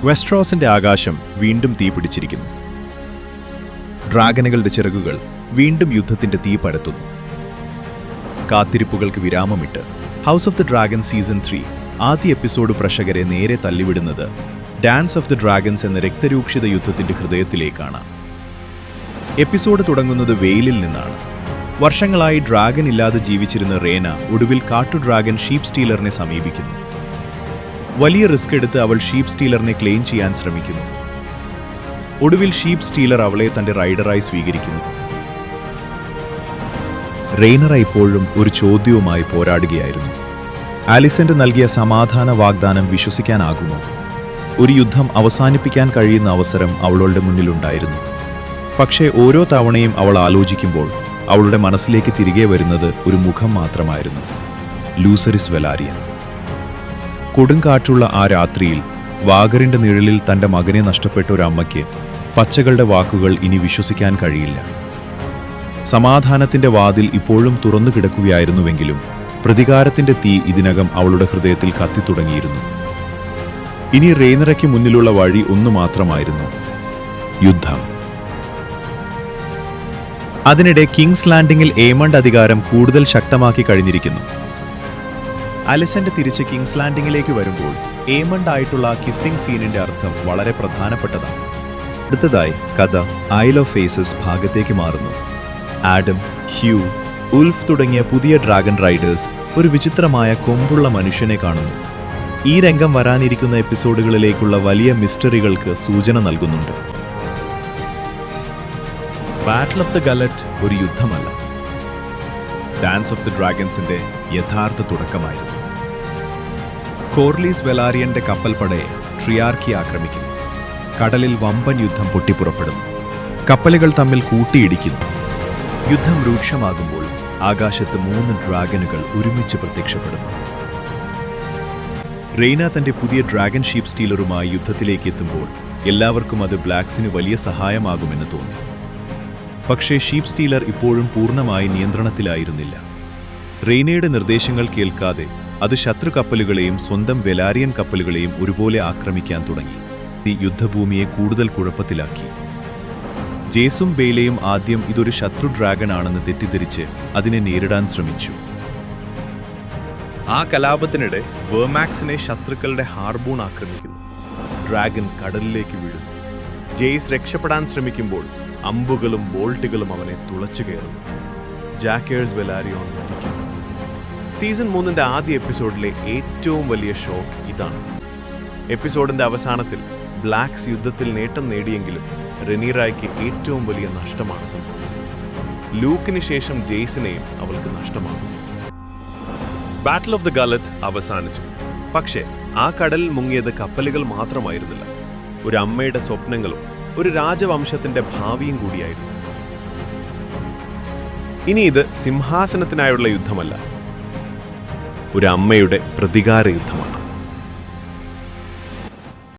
വെസ്റ്റ്രോസിന്റെ ആകാശം വീണ്ടും തീപിടിച്ചിരിക്കുന്നു. ഡ്രാഗനുകളുടെ ചിറകുകൾ വീണ്ടും യുദ്ധത്തിന്റെ തീ പരത്തുന്നു. കാത്തിരിപ്പുകൾക്ക് വിരാമമിട്ട് house of the dragon season 3 ആദ്യ എപ്പിസോഡ് പ്രേക്ഷകരെ നേരെ തള്ളിവിടുന്നത് ഡാൻസ് ഓഫ് ദി ഡ്രാഗൺസ് എന്ന രക്തരൂക്ഷിത യുദ്ധത്തിന്റെ ഹൃദയത്തിലേക്കാണ്. എപ്പിസോഡ് തുടങ്ങുന്നത് വെയിലിൽ നിന്നാണ്. വർഷങ്ങളായി ഡ്രാഗൻ ഇല്ലാതെ ജീവിച്ചിരുന്ന റേന ഒടുവിൽ കാട്ടു ഡ്രാഗൻ ഷീപ്പ് സ്റ്റീലറിനെ സമീപിക്കുന്നു. വലിയ റിസ്ക് എടുത്ത് അവൾ ഷീപ്പ് സ്റ്റീലറിനെ ക്ലെയിം ചെയ്യാൻ ശ്രമിക്കുന്നു. ഒടുവിൽ ഷീപ്പ് സ്റ്റീലർ അവളെ തന്റെ റൈഡറായി സ്വീകരിക്കുന്നു. റെയ്നർ ഇപ്പോഴും ഒരു ചോദ്യവുമായി പോരാടുകയായിരുന്നു. ആലിസന്റ് നൽകിയ സമാധാന വാഗ്ദാനം വിശ്വസിക്കാനാകുമോ? ഒരു യുദ്ധം അവസാനിപ്പിക്കാൻ കഴിയുന്ന അവസരം അവളുടെ മുന്നിലുണ്ടായിരുന്നു. പക്ഷേ ഓരോ തവണയും അവൾ ആലോചിക്കുമ്പോൾ അവളുടെ മനസ്സിലേക്ക് തിരികെ വരുന്നത് ഒരു മുഖം മാത്രമായിരുന്നു: ലൂസറിസ് വെലാരിയൻ. കൊടുങ്കാറ്റുള്ള ആ രാത്രിയിൽ വാഗറിന്റെ നിഴലിൽ തന്റെ മകനെ നഷ്ടപ്പെട്ട ഒരു അമ്മയ്ക്ക് പച്ചകളുടെ വാക്കുകൾ ഇനി വിശ്വസിക്കാൻ കഴിയില്ല. സമാധാനത്തിന്റെ വാതിൽ ഇപ്പോഴും തുറന്നു കിടക്കുകയായിരുന്നുവെങ്കിലും പ്രതികാരത്തിന്റെ തീ ഇതിനകം അവളുടെ ഹൃദയത്തിൽ കത്തിത്തുടങ്ങിയിരുന്നു. ഇനി റെയ്നറയ്ക്ക് മുന്നിലുള്ള വഴി ഒന്നു മാത്രമായിരുന്നു: യുദ്ധം. അതിനിടെ കിങ്സ് ലാൻഡിംഗിൽ ഏമണ്ട് അധികാരം കൂടുതൽ ശക്തമാക്കി കഴിഞ്ഞിരിക്കുന്നു. അലിസന്റ് തിരിച്ച് കിങ്സ് ലാൻഡിംഗിലേക്ക് വരുമ്പോൾ ഏമണ്ട് ആയിട്ടുള്ള കിസ്സിംഗ് സീനിന്റെ അർത്ഥം വളരെ പ്രധാനപ്പെട്ടതാണ്. അടുത്തതായി കഥ ഐൽ ഓഫ് ഫേസസ് ഭാഗത്തേക്ക് മാറുന്നു. ആഡം, ഹ്യൂ, ഉൽഫ് തുടങ്ങിയ പുതിയ ഡ്രാഗൺ റൈഡേഴ്സ് ഒരു വിചിത്രമായ കൊമ്പുള്ള മനുഷ്യനെ കാണുന്നു. ഈ രംഗം വരാനിരിക്കുന്ന എപ്പിസോഡുകളിലേക്കുള്ള വലിയ മിസ്റ്ററികൾക്ക് സൂചന നൽകുന്നുണ്ട്. ബാറ്റിൽ ഓഫ് ദ ഗലറ്റ് ഒരു യുദ്ധമല്ല, ഡാൻസ് ഓഫ് ദി ഡ്രാഗൺസിന്റെ യഥാർത്ഥ തുടക്കമായിരുന്നു. കോർലീസ് വെലാരിയന്റെ കപ്പൽപ്പടയെ ട്രിയാർക്കി ആക്രമിക്കുന്നു. കടലിൽ വമ്പൻ യുദ്ധം പൊട്ടിപ്പുറപ്പെടുന്നു. കപ്പലുകൾ തമ്മിൽ കൂട്ടിയിടിക്കുന്നു. യുദ്ധം രൂക്ഷമാകുമ്പോൾ ആകാശത്ത് 3 ഡ്രാഗനുകൾ ഒരുമിച്ച് പ്രത്യക്ഷപ്പെടുന്നു. റെയ്ന തന്റെ പുതിയ ഡ്രാഗൺ ഷീപ്പ് സ്റ്റീലറുമായി യുദ്ധത്തിലേക്ക് എത്തുമ്പോൾ എല്ലാവർക്കും അത് ബ്ലാക്സിന് വലിയ സഹായമാകുമെന്ന് തോന്നി. പക്ഷേ ഷീപ്പ് സ്റ്റീലർ ഇപ്പോഴും പൂർണ്ണമായി നിയന്ത്രണത്തിലായിരുന്നില്ല. റെയ്നയുടെ നിർദ്ദേശങ്ങൾ കേൾക്കാതെ അത് ശത്രു കപ്പലുകളെയും സ്വന്തം വെലാരിയൻ കപ്പലുകളെയും ഒരുപോലെ ആക്രമിക്കാൻ തുടങ്ങി. ഈ യുദ്ധഭൂമിയെ കൂടുതൽ കുഴപ്പത്തിലാക്കി. ജേസും ബെയ്ലയും ആദ്യം ഇതൊരു ശത്രു ഡ്രാഗൺ ആണെന്ന് തെറ്റിദ്ധരിച്ച് അതിനെ നേരിടാൻ ശ്രമിച്ചു. ആ കലാപത്തിനിടെ വെർമാക്സിനെ ശത്രുക്കളുടെ ഹാർബൂൺ ആക്രമിക്കുന്നു. ഡ്രാഗൺ കടലിലേക്ക് വീഴുന്നു. ജെയ്സ് രക്ഷപ്പെടാൻ ശ്രമിക്കുമ്പോൾ അമ്പുകളും ബോൾട്ടുകളും അവനെ തുളച്ചു കയറുന്നു. ജാക്കേഴ്സ് വെലാരിയോൺ മരിക്കുന്നു. സീസൺ 3 ആദ്യ എപ്പിസോഡിലെ ഏറ്റവും വലിയ ഷോക്ക് ഇതാണ്. എപ്പിസോഡിന്റെ അവസാനത്തിൽ ബ്ലാക്സ് യുദ്ധത്തിൽ നേട്ടം നേടിയെങ്കിലും റെനീറായ്ക്ക് ഏറ്റവും വലിയ നഷ്ടമാണ് സംഭവിച്ചത്. ലൂക്കിന് ശേഷം ജെയ്സിനെയും അവൾക്ക് നഷ്ടമാകുന്നു. ബാറ്റിൽ ഓഫ് ദ ഗലറ്റ് അവസാനിച്ചു. പക്ഷേ ആ കടലിൽ മുങ്ങിയത് കപ്പലുകൾ മാത്രമായിരുന്നില്ല. ഒരു അമ്മയുടെ സ്വപ്നങ്ങളും ഒരു രാജവംശത്തിന്റെ ഭാവിയും കൂടിയായിരുന്നു. ഇനി ഇത് സിംഹാസനത്തിനായുള്ള യുദ്ധമല്ല, ഒരു അമ്മയുടെ പ്രതികാര യുദ്ധമാണ്.